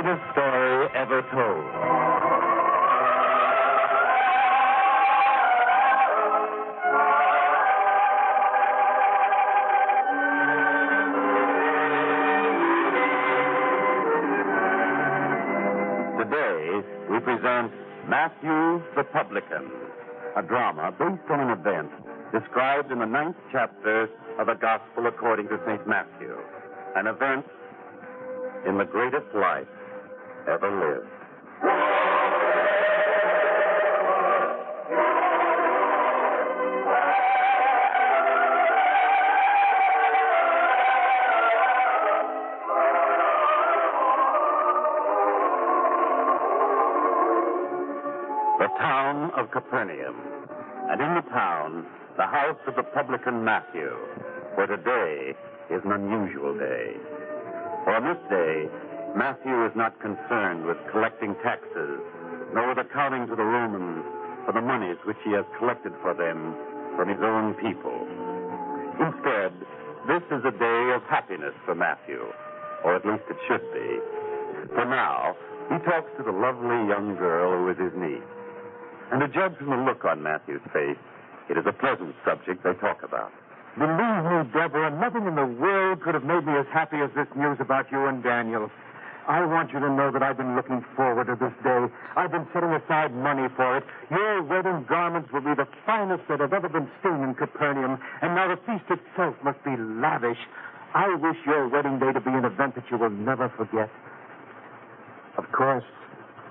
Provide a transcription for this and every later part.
greatest story ever told. Today, we present Matthew the Publican, a drama based on an event described in the 9th chapter of the Gospel according to St. Matthew, an event in the greatest life ever lived. The town of Capernaum, and in the town, the house of the publican Matthew, where today is an unusual day. For on this day, Matthew is not concerned with collecting taxes, nor with accounting to the Romans for the monies which he has collected for them from his own people. Instead, this is a day of happiness for Matthew, or at least it should be. For now, he talks to the lovely young girl who is his niece. And to judge from the look on Matthew's face, it is a pleasant subject they talk about. Believe me, Deborah, nothing in the world could have made me as happy as this news about you and Daniel. I want you to know that I've been looking forward to this day. I've been setting aside money for it. Your wedding garments will be the finest that have ever been seen in Capernaum, and now the feast itself must be lavish. I wish your wedding day to be an event that you will never forget. Of course,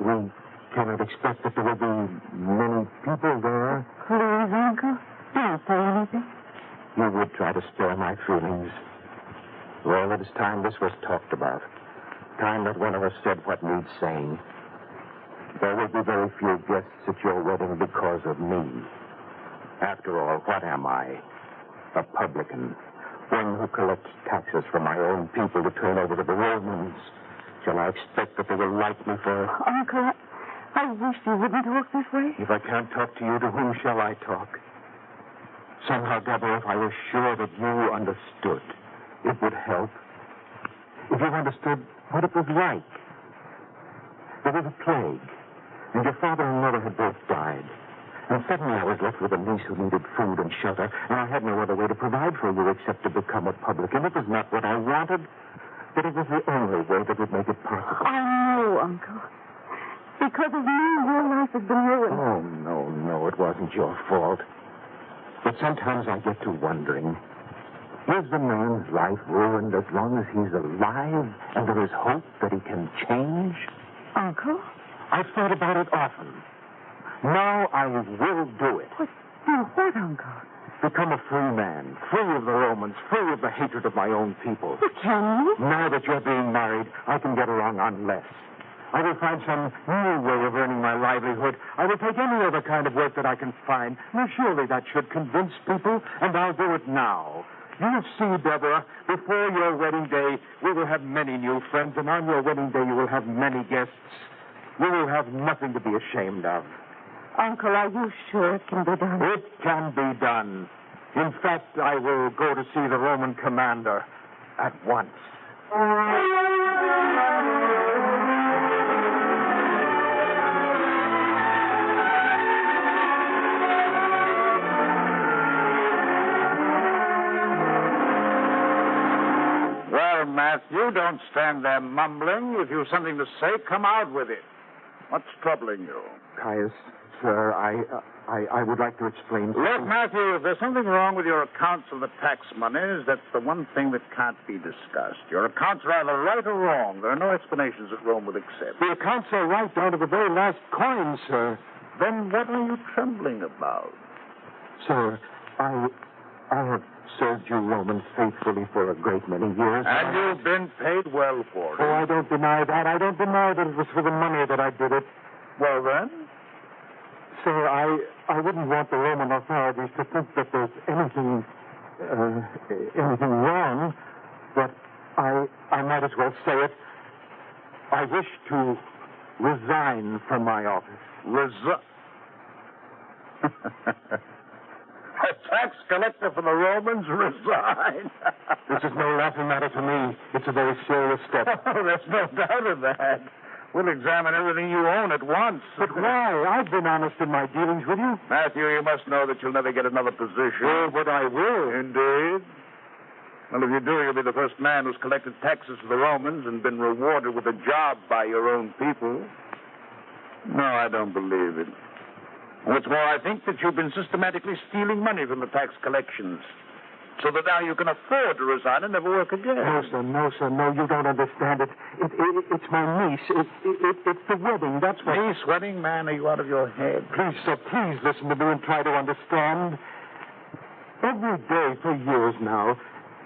we cannot expect that there will be many people there. Please, Uncle, don't say anything. You would try to spare my feelings. Well, it is time this was talked about. Time that one of us said what needs saying. There will be very few guests at your wedding because of me. After all, what am I? A publican. One who collects taxes from my own people to turn over to the Romans. Shall I expect that they will like me for it? Uncle, I wish you wouldn't talk this way. If I can't talk to you, to whom shall I talk? Somehow, Deborah, if I were sure that you understood, it would help. If you understood what it was like. There was a plague, and your father and mother had both died. And suddenly I was left with a niece who needed food and shelter, and I had no other way to provide for you except to become a publican. It was not what I wanted, but it was the only way that would make it possible. I know, Uncle. Because of me, your life has been ruined. Oh, no, it wasn't your fault. But sometimes I get to wondering, is the man's life ruined as long as he's alive and there is hope that he can change? Uncle? I've thought about it often. Now I will do it. Do what, Uncle? Become a free man, free of the Romans, free of the hatred of my own people. But can you? Now that you're being married, I can get along on less. I will find some new way of earning my livelihood. I will take any other kind of work that I can find. Now, surely that should convince people, and I'll do it now. You'll see, Deborah, before your wedding day, we will have many new friends, and on your wedding day, you will have many guests. You will have nothing to be ashamed of. Uncle, are you sure it can be done? It can be done. In fact, I will go to see the Roman commander at once. Matthew, don't stand there mumbling. If you've something to say, come out with it. What's troubling you? Caius, sir, I would like to explain. Look, Matthew, if there's something wrong with your accounts of the tax monies, that's the one thing that can't be discussed. Your accounts are either right or wrong. There are no explanations that Rome would accept. The accounts are right down to the very last coin, sir. Then what are you trembling about? Sir, I have served you Romans faithfully for a great many years. And you've been paid well for it. Oh, I don't deny that. I don't deny that it was for the money that I did it. Well, then? Sir, I wouldn't want the Roman authorities to think that there's anything wrong, but I might as well say it. I wish to resign from my office. A tax collector for the Romans resign. This is no laughing matter to me. It's a very serious step. Oh, there's no doubt of that. We'll examine everything you own at once. But why? I've been honest in my dealings with you. Matthew, you must know that you'll never get another position. Oh, but I will. Indeed. Well, if you do, you'll be the first man who's collected taxes for the Romans and been rewarded with a job by your own people. No, I don't believe it. What's more, I think that you've been systematically stealing money from the tax collections, so that now you can afford to resign and never work again. No, sir, no, you don't understand it. It's my niece. It's the wedding, that's what... Niece, wedding? Man, are you out of your head? Please, sir, please listen to me and try to understand. Every day for years now,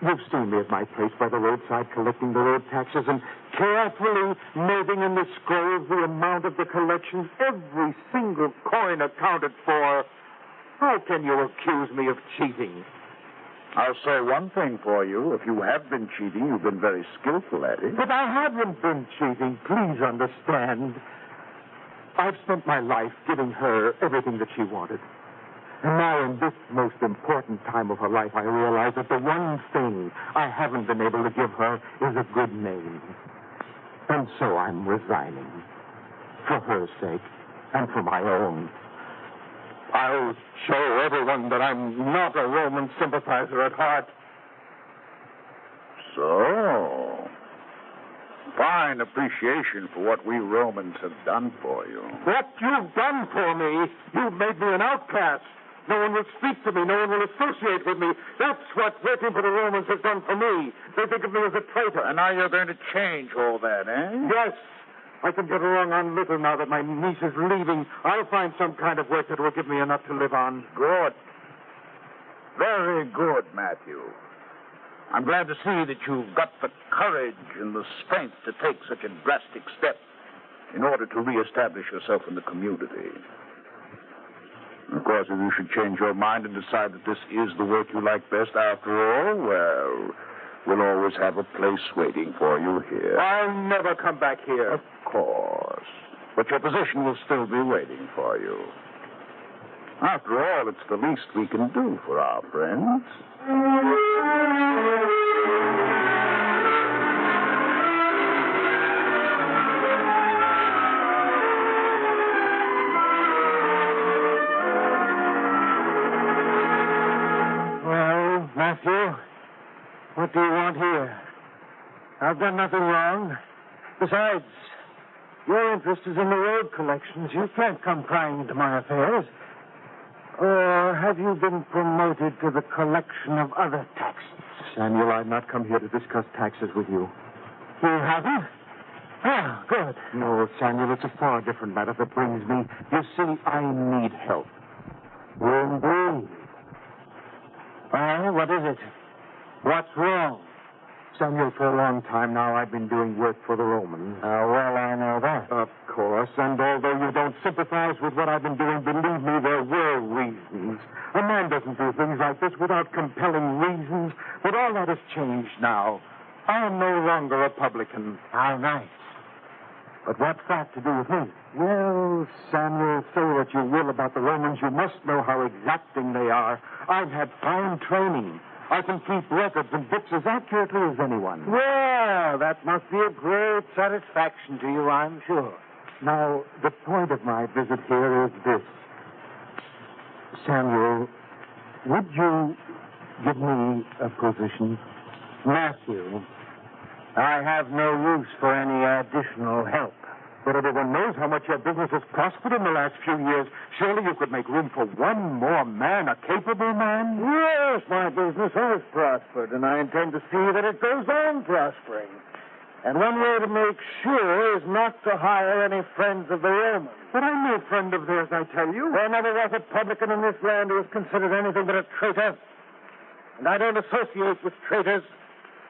you've seen me at my place by the roadside collecting the road taxes and carefully noting in the scrolls the amount of the collections, every single coin accounted for. How can you accuse me of cheating? I'll say one thing for you. If you have been cheating, you've been very skillful at it. But I haven't been cheating. Please understand. I've spent my life giving her everything that she wanted. And now, in this most important time of her life, I realize that the one thing I haven't been able to give her is a good name. And so I'm resigning. For her sake, and for my own. I'll show everyone that I'm not a Roman sympathizer at heart. So, fine appreciation for what we Romans have done for you. What you've done for me, you've made me an outcast. No one will speak to me. No one will associate with me. That's what working for the Romans has done for me. They think of me as a traitor. And now you're going to change all that, eh? Yes. I can get along on little now that my niece is leaving. I'll find some kind of work that will give me enough to live on. Good. Very good, Matthew. I'm glad to see that you've got the courage and the strength to take such a drastic step in order to reestablish yourself in the community. Of course, if you should change your mind and decide that this is the work you like best after all, well, we'll always have a place waiting for you here. I'll never come back here. Of course. But your position will still be waiting for you. After all, it's the least we can do for our friends. Well, Matthew, what do you want here? I've done nothing wrong. Besides, your interest is in the road collections. You can't come prying into my affairs. Or have you been promoted to the collection of other taxes? Samuel, I've not come here to discuss taxes with you. You haven't? Ah, good. No, Samuel, it's a far different matter that brings me. You see, I need help. Indeed. Well, what is it? What's wrong? Samuel, for a long time now, I've been doing work for the Romans. Well, I know that. Of course, and although you don't sympathize with what I've been doing, believe me, there were reasons. A man doesn't do things like this without compelling reasons, but all that has changed now. I am no longer a publican. How nice. But what's that to do with me? Well, Samuel, say what you will about the Romans, you must know how exacting they are. I've had fine training. I can keep records and books as accurately as anyone. Well, that must be a great satisfaction to you, I'm sure. Now, the point of my visit here is this. Samuel, would you give me a position? Matthew, I have no use for any additional help. But everyone knows how much your business has prospered in the last few years. Surely you could make room for one more man, a capable man? Yes, my business has prospered, and I intend to see that it goes on prospering. And one way to make sure is not to hire any friends of the Romans. But I'm no friend of theirs, I tell you. There never was a publican in this land who was considered anything but a traitor. And I don't associate with traitors,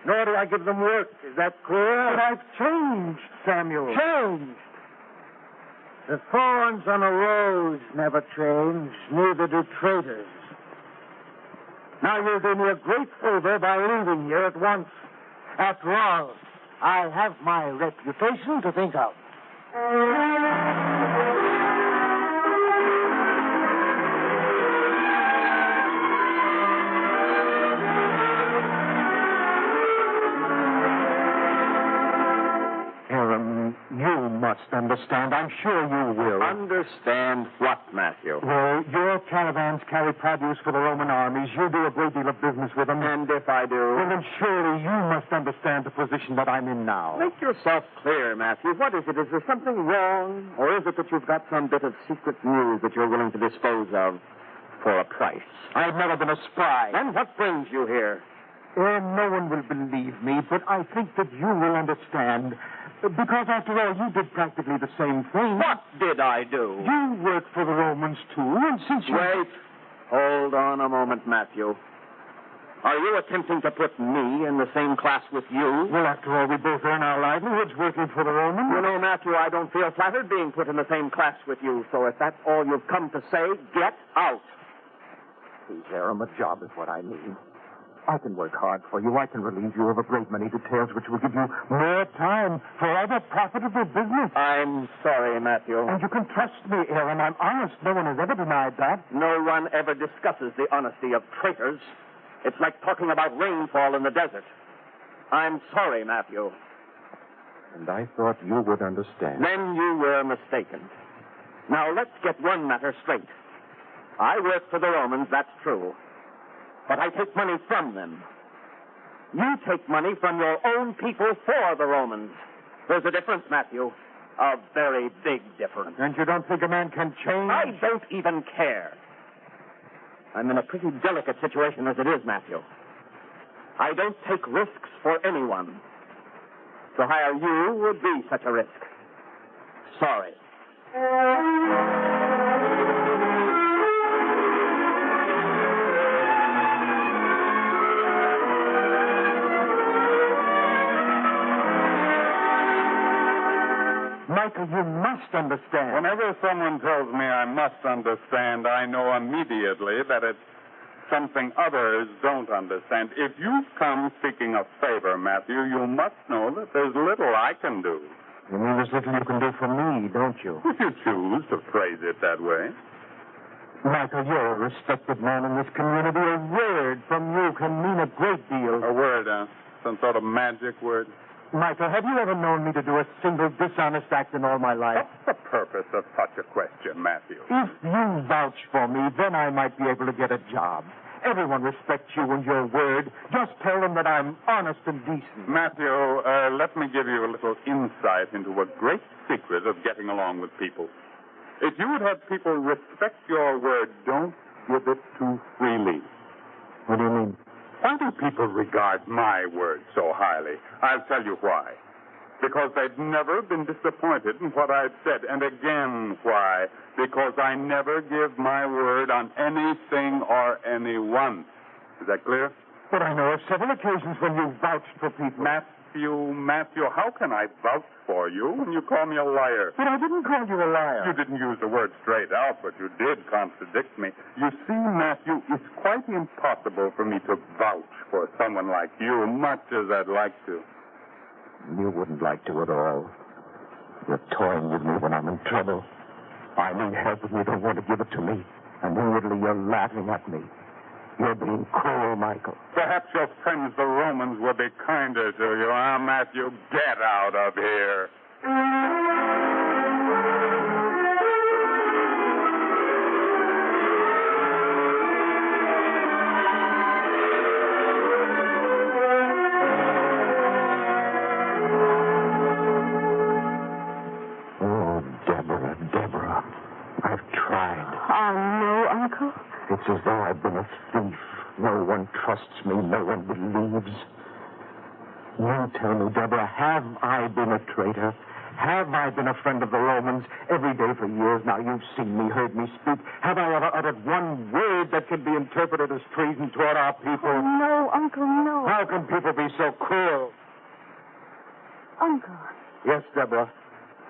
nor do I give them work. Is that clear? But I've changed, Samuel. Changed? The thorns on a rose never change, neither do traitors. Now you'll do me a great favor by leaving here at once. After all, I have my reputation to think of. must understand. I'm sure you will. Understand what, Matthew? Well, your caravans carry produce for the Roman armies. You do a great deal of business with them. And if I do? Well, then surely you must understand the position that I'm in now. Make yourself clear, Matthew. What is it? Is there something wrong? Or is it that you've got some bit of secret news that you're willing to dispose of for a price? I've never been a spy. And what brings you here? No one will believe me, but I think that you will understand. Because, after all, you did practically the same thing. What did I do? You worked for the Romans, too, and since you... Wait. Hold on a moment, Matthew. Are you attempting to put me in the same class with you? Well, after all, we both earn our livelihoods working for the Romans. You know, Matthew, I don't feel flattered being put in the same class with you, so if that's all you've come to say, get out. See, Jerem, a job is what I need. I can work hard for you. I can relieve you of a great many details which will give you more time for other profitable business. I'm sorry, Matthew. And you can trust me, Aaron. I'm honest. No one has ever denied that. No one ever discusses the honesty of traitors. It's like talking about rainfall in the desert. I'm sorry, Matthew. And I thought you would understand. Then you were mistaken. Now, let's get one matter straight. I work for the Romans, that's true. But I take money from them. You take money from your own people for the Romans. There's a difference, Matthew. A very big difference. And you don't think a man can change? I don't even care. I'm in a pretty delicate situation as it is, Matthew. I don't take risks for anyone. To hire you would be such a risk. Sorry. Michael, you must understand. Whenever someone tells me I must understand, I know immediately that it's something others don't understand. If you come seeking a favor, Matthew, you must know that there's little I can do. You mean there's little you can do for me, don't you? If you choose to phrase it that way. Michael, you're a respected man in this community. A word from you can mean a great deal. A word, some sort of magic word. Michael, have you ever known me to do a single dishonest act in all my life? What's the purpose of such a question, Matthew? If you vouch for me, then I might be able to get a job. Everyone respects you and your word. Just tell them that I'm honest and decent. Matthew, let me give you a little insight into a great secret of getting along with people. If you would have people respect your word, don't give it too freely. What do you mean? Why do people regard my word so highly? I'll tell you why. Because they've never been disappointed in what I've said. And again, why? Because I never give my word on anything or anyone. Is that clear? But I know of several occasions when you vouched for people. Matthew, how can I vouch for you when you call me a liar? But I didn't call you a liar. You didn't use the word straight out, but you did contradict me. You see, Matthew, it's quite impossible for me to vouch for someone like you, much as I'd like to. You wouldn't like to at all. You're toying with me when I'm in trouble. I need help and you don't want to give it to me. And inwardly you're laughing at me. You're being cruel, Michael. Perhaps your friends, the Romans, will be kinder to you. Matthew, get out of here. Oh, Deborah, I've tried. Oh, no, Uncle. It's as though I've been a thief. No one trusts me. No one believes. You tell me, Deborah, have I been a traitor? Have I been a friend of the Romans? Every day for years now you've seen me, heard me speak. Have I ever uttered one word that can be interpreted as treason toward our people? Oh, no, Uncle, no. How can people be so cruel? Uncle, Yes, Deborah.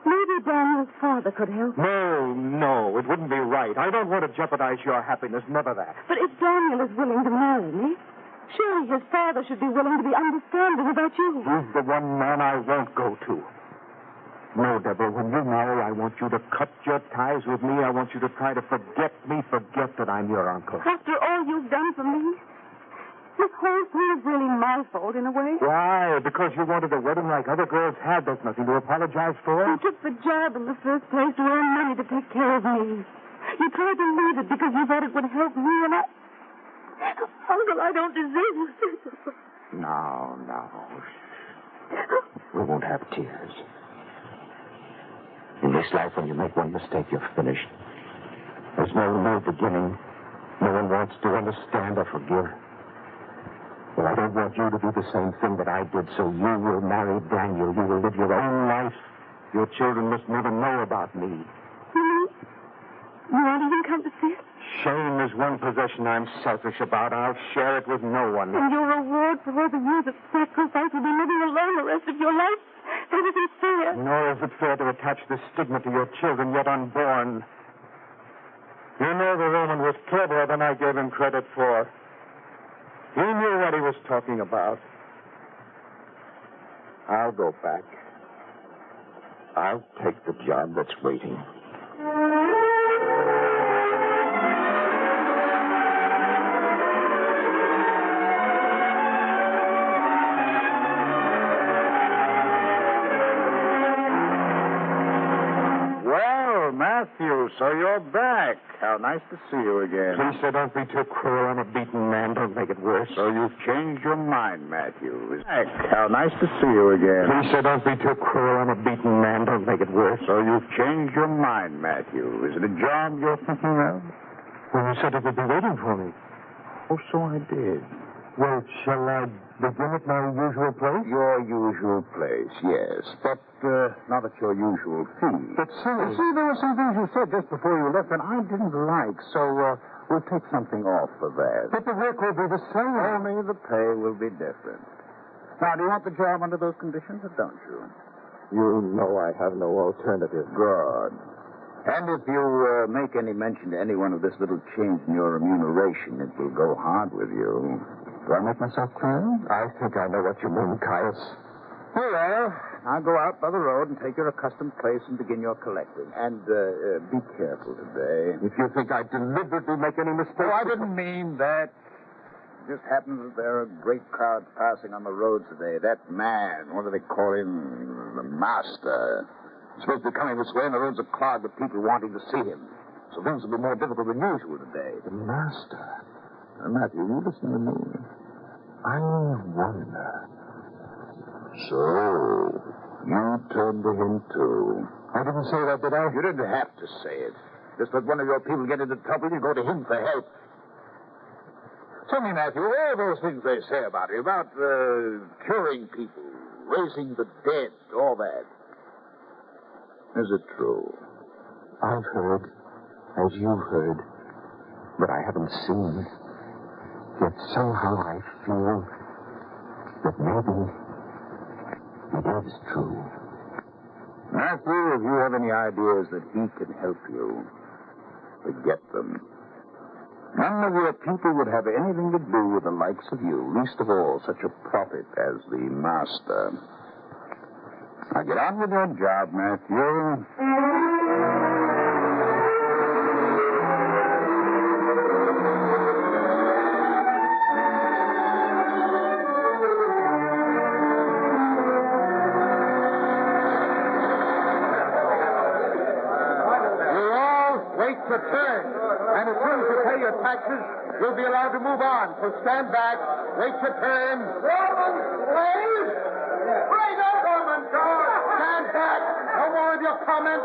maybe Daniel's father could help. No. It wouldn't be right. I don't want to jeopardize your happiness. Never that. But if Daniel is willing to marry me, surely his father should be willing to be understanding about you. He's the one man I won't go to. No, Deborah, when you marry, I want you to cut your ties with me. I want you to try to forget me, forget that I'm your uncle. After all you've done for me, This whole thing is really my fault, in a way. Why? Because you wanted a wedding like other girls had. There's nothing to apologize for. You took the job in the first place to earn money to take care of me. You tried to leave it because you thought it would help me, and Uncle, I don't deserve it. No. We won't have tears. In this life, when you make one mistake, you're finished. There's no new beginning. No one wants to understand or forgive. Well, I don't want you to do the same thing that I did, so you will marry Daniel. You will live your own life. Your children must never know about me. You won't even come to see it? Shame is one possession I'm selfish about. I'll share it with no one. And your reward for all the years of sacrifice will be living alone the rest of your life? That isn't fair. Nor is it fair to attach this stigma to your children yet unborn. You know the Roman was cleverer than I gave him credit for. He knew what he was talking about. I'll go back. I'll take the job that's waiting. Well, Matthew, so you're back. How nice to see you again. Please, sir, don't be too cruel. I'm a beaten man. Don't make it worse. So you've changed your mind, Matthew. Back. How nice to see you again. Please, sir, don't be too cruel. I'm a beaten man. Don't make it worse. So you've changed your mind, Matthew. Is it a job you're thinking of? Well, you said it would be waiting for me. Oh, so I did. Well, shall I begin at my usual place? Your usual place, yes. But not at your usual fee. But, sir... You see, there were some things you said just before you left that I didn't like, so we'll take something off for that. But the work will be the same. Only the pay will be different. Now, do you want the job under those conditions, or don't you? You know I have no alternative. Good. And if you make any mention to anyone of this little change in your remuneration, it will go hard with you. Do I make myself clear? I think I know what you mean, Caius. Oh, well, I'll go out by the road and take your accustomed place and begin your collecting. And be careful today. If you think I deliberately make any mistakes... Oh, I didn't mean that. It just happens that there are great crowds passing on the roads today. That man, what do they call him? The master. He's supposed to be coming this way, and the roads are clogged with people wanting to see him. So things will be more difficult than usual today. The master? Matthew, you listen to me. I wonder. So, you turned to him, too. I didn't say that, did I? You didn't have to say it. Just let one of your people get into trouble, you go to him for help. Tell me, Matthew, all those things they say about you, about curing people, raising the dead, all that. Is it true? I've heard, as you've heard, but I haven't seen. Yet somehow I feel that maybe it is true. Matthew, if you have any ideas that he can help you, forget them. None of your people would have anything to do with the likes of you, least of all such a prophet as the master. Now get on with your job, Matthew. Return. And as soon as you pay your taxes, you'll be allowed to move on. So stand back, wait your turn. Roman, please! Bring up, Roman, stand back. No more of your comments.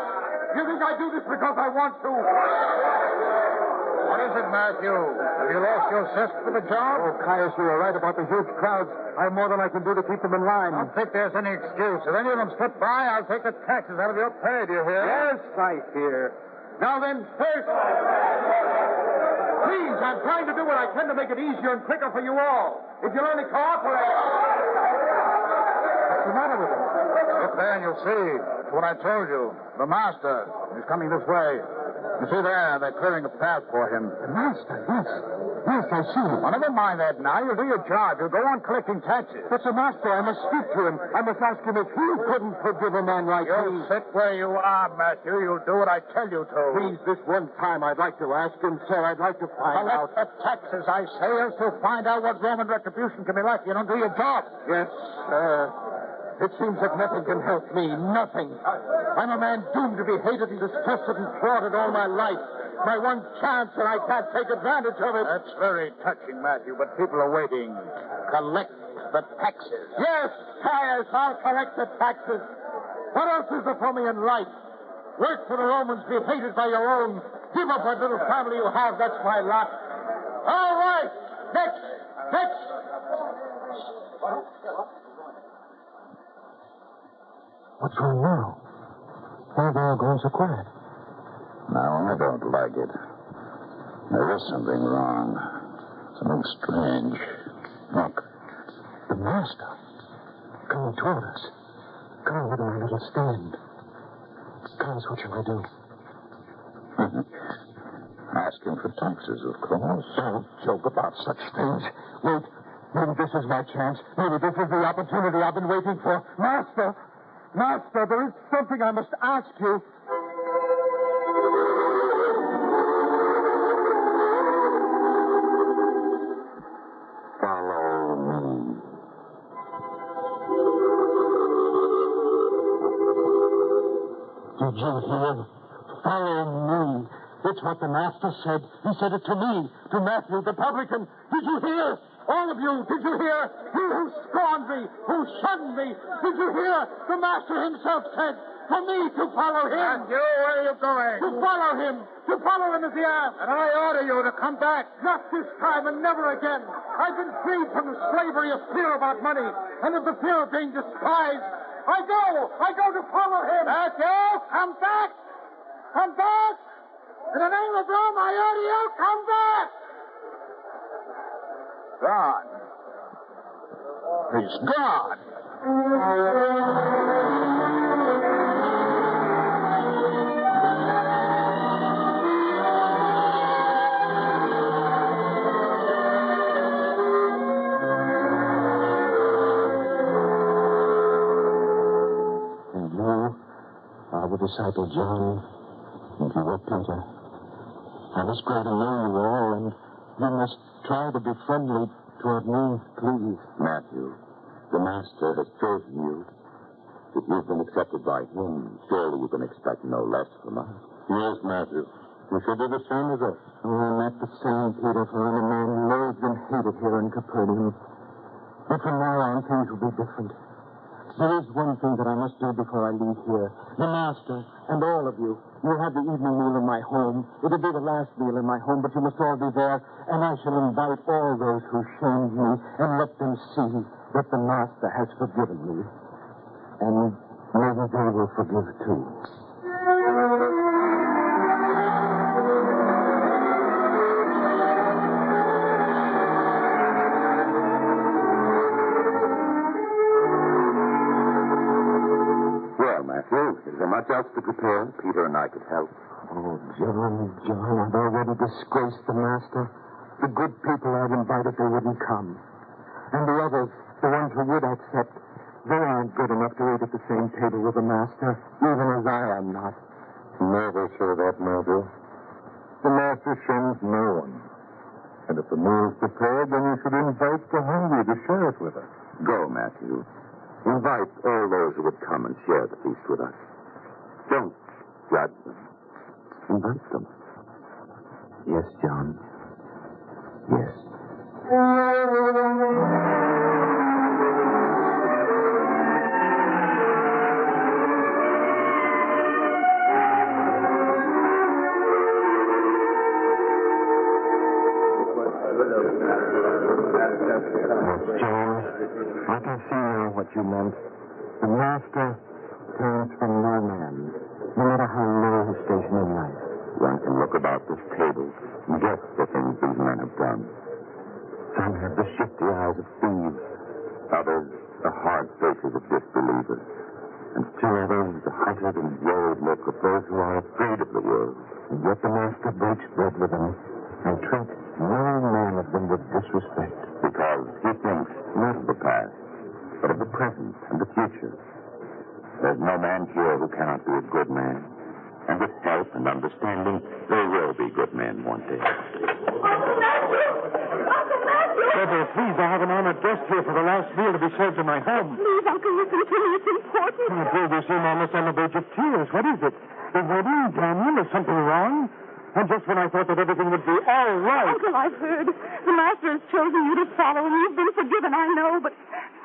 You think I do this because I want to? What is it, Matthew? Have you lost your zest for the job? Oh, Caius, you were right about the huge crowds. I have more than I can do to keep them in line. I don't think there's any excuse. If any of them slip by, I'll take the taxes out of your pay, do you hear? Yes, I hear. Now then, first, please, I'm trying to do what I can to make it easier and quicker for you all. If you'll only cooperate. What's the matter with him? Look there and you'll see. It's what I told you. The master is coming this way. You see there, they're clearing a path for him. The master, yes. Yes, I see him. Well, never mind that now. You'll do your job. You'll go on collecting taxes. But the master, I must speak to him. I must ask him if he couldn't forgive a man like You'll me. sit where you are, Matthew. You'll do what I tell you to. Please, this one time, I'd like to ask him, sir. I'd like to find out. Collect the taxes, I say, else you'll find out what Roman retribution can be like if you don't do your job. Yes, sir. It seems that nothing can help me. Nothing. I'm a man doomed to be hated and distrusted and thwarted all my life. My one chance, and I can't take advantage of it. That's very touching, Matthew, but people are waiting. Collect the taxes. Yes, I'll collect the taxes. What else is there for me in life? Work for the Romans, be hated by your own. Give up what little family you have. That's my lot. All right. Next. What's wrong now? Why are they all going so quiet? No, I don't like it. There is something wrong. Something strange. Look. The master. Coming toward us. Come over to my little stand. Guys, what shall I do? Ask him for taxes, of course. Don't joke about such things. Wait. Maybe this is my chance. Maybe this is the opportunity I've been waiting for. Master, there is something I must ask you. Follow me. Did you hear? Follow me. It's what the master said. He said it to me, to Matthew, the publican. Did you hear? All of you, did you hear? You who scorned me, who shunned me, did you hear? The master himself said for me to follow him. And you, where are you going? To follow him as he asked. And I order you to come back. Not this time and never again. I've been freed from the slavery of fear about money and of the fear of being despised. I go to follow him. Matthew, come back. Come back. In the name of Rome, I order you, come back. Gone. He's gone. And you are the disciple John, and you were Peter. I was glad to know you all, and you must try to be friendly toward me, please. Matthew, the Master has chosen you. If you've been accepted by him, surely you can expect no less from us. Yes, Matthew. You should do the same as us. Oh, I'm not the same, Peter, for I'm a man loathed and hated here in Capernaum. But from now on, things will be different. There is one thing that I must do before I leave here. The Master and all of you, you'll have the evening meal in my home. It'll be the last meal in my home, but you must all be there, and I shall invite all those who shamed me and let them see that the Master has forgiven me. And maybe they will forgive too. Is there much else to prepare? Peter and I could help. Oh, John, I've already disgraced the Master. The good people I've invited, they wouldn't come. And the others, the ones who would accept, they aren't good enough to eat at the same table with the Master, even as I am not. Never say that, Matthew. The Master shames no one. And if the meal's prepared, then you should invite the hungry to share it with us. Go, Matthew. Invite all those who would come and share the feast with us. Don't judge them. Invite them. Yes, John. Yes. John, I can see now what you meant. The Master turns from no man, no matter how low his station in life. One can look about this table and guess the things these men have done. Some have the shifty eyes of thieves, others the hard faces of disbelievers, and still others the hunted and worried look of those who are afraid of the world. And yet the Master breaks bread with them and treats No man has been with disrespect. Because he thinks not of the past, but of the present and the future. There's no man here who cannot be a good man. And with help and understanding, there will be good men one day. Uncle Matthew! Uncle Matthew! Deborah, please, I have an honored guest here for the last meal to be served in my home. Please, Uncle, listen to me. It's important. Oh, dear, you seem almost on the verge of tears. What is it? The wedding, Daniel? Is something wrong? And just when I thought that everything would be all right. Uncle, I've heard. The Master has chosen you to follow, and you've been forgiven, I know, but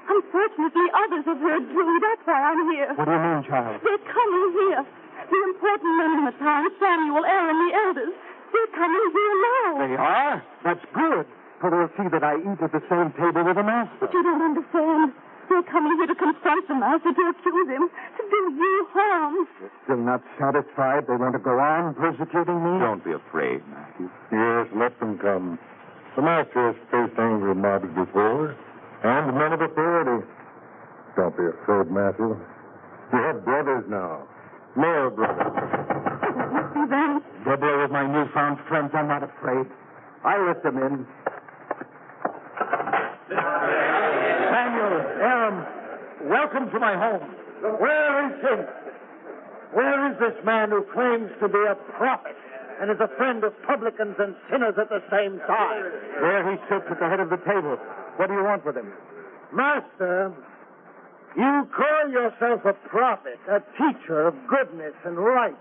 unfortunately others have heard too. That's why I'm here. What do you mean, child? They're coming here. The important men in the town, Samuel, Aaron, the elders, they're coming here now. They are? That's good. For they'll see that I eat at the same table with the Master. But you don't understand. They're coming here to confront the Master, to accuse him, to do you harm. You're still not satisfied? They want to go on persecuting me? Don't be afraid, Matthew. Yes, let them come. The Master has faced angry mobs before, and men of authority. Don't be afraid, Matthew. You have brothers now. Male brothers. See them? Deborah, with my newfound friends, I'm not afraid. I let them in. Samuel, Aaron, welcome to my home. Where is he? Where is this man who claims to be a prophet and is a friend of publicans and sinners at the same time? There he sits at the head of the table. What do you want with him? Master, you call yourself a prophet, a teacher of goodness and right.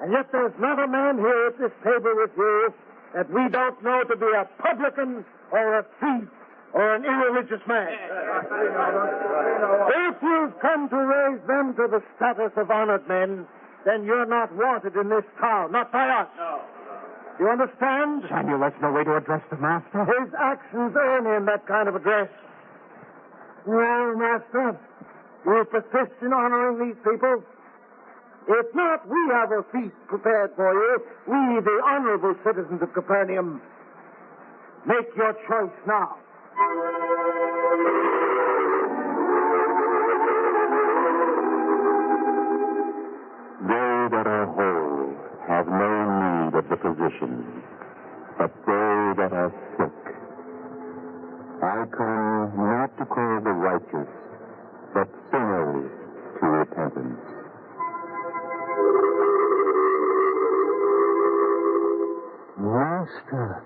And yet there's not a man here at this table with you that we don't know to be a publican or a thief or an irreligious man. If you've come to raise them to the status of honored men, then you're not wanted in this town, not by us. No. You understand? Samuel, that's no way to address the Master. His actions earn him that kind of address. Well, Master, you persist in honoring these people? If not, we have a feast prepared for you. We, the honorable citizens of Capernaum. Make your choice now. They that are whole have no need of the physician, but they that are sick. I come not to call the righteous, but sinners to repentance. Master,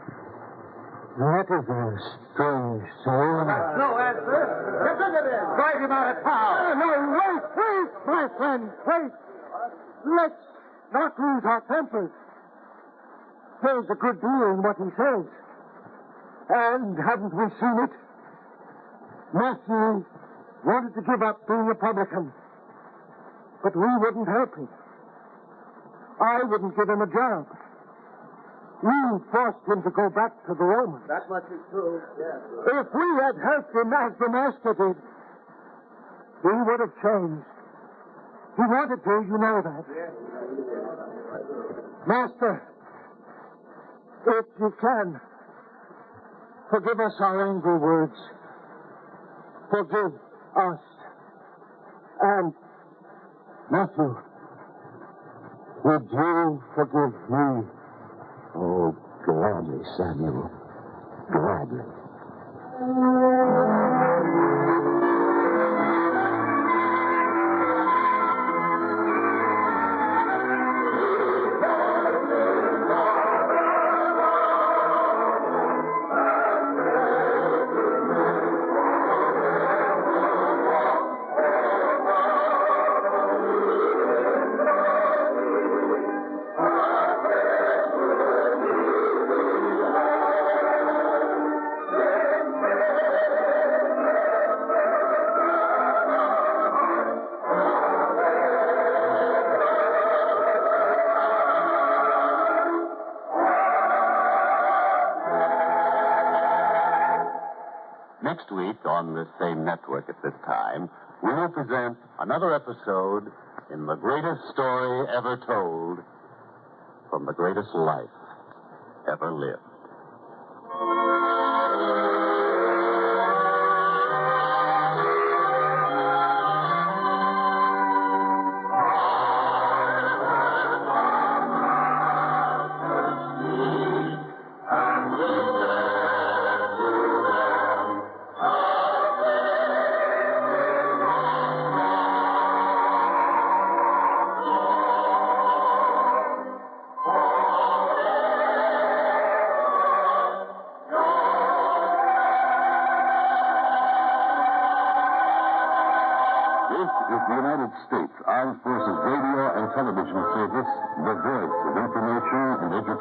that is a strange soul. No answer. Get rid of him. Drive him out of town. No, wait, my friend, wait. Let's not lose our tempers. There's a good deal in what he says. And haven't we seen it? Matthew wanted to give up being a publican, but we wouldn't help him. I wouldn't give him a job. We forced him to go back to the Romans. That much is true, yes. If we had helped him as the Master did, he would have changed. He wanted to, you know that. Yes. Master, if you can, forgive us our angry words. Forgive us. And, Matthew, would you forgive me? Oh, gladly, Samuel. Gladly. Next week, on this same network at this time, we will present another episode in the greatest story ever told from the greatest life ever lived. And This is the United States Armed Forces Radio and Television Service, the voice of information and education.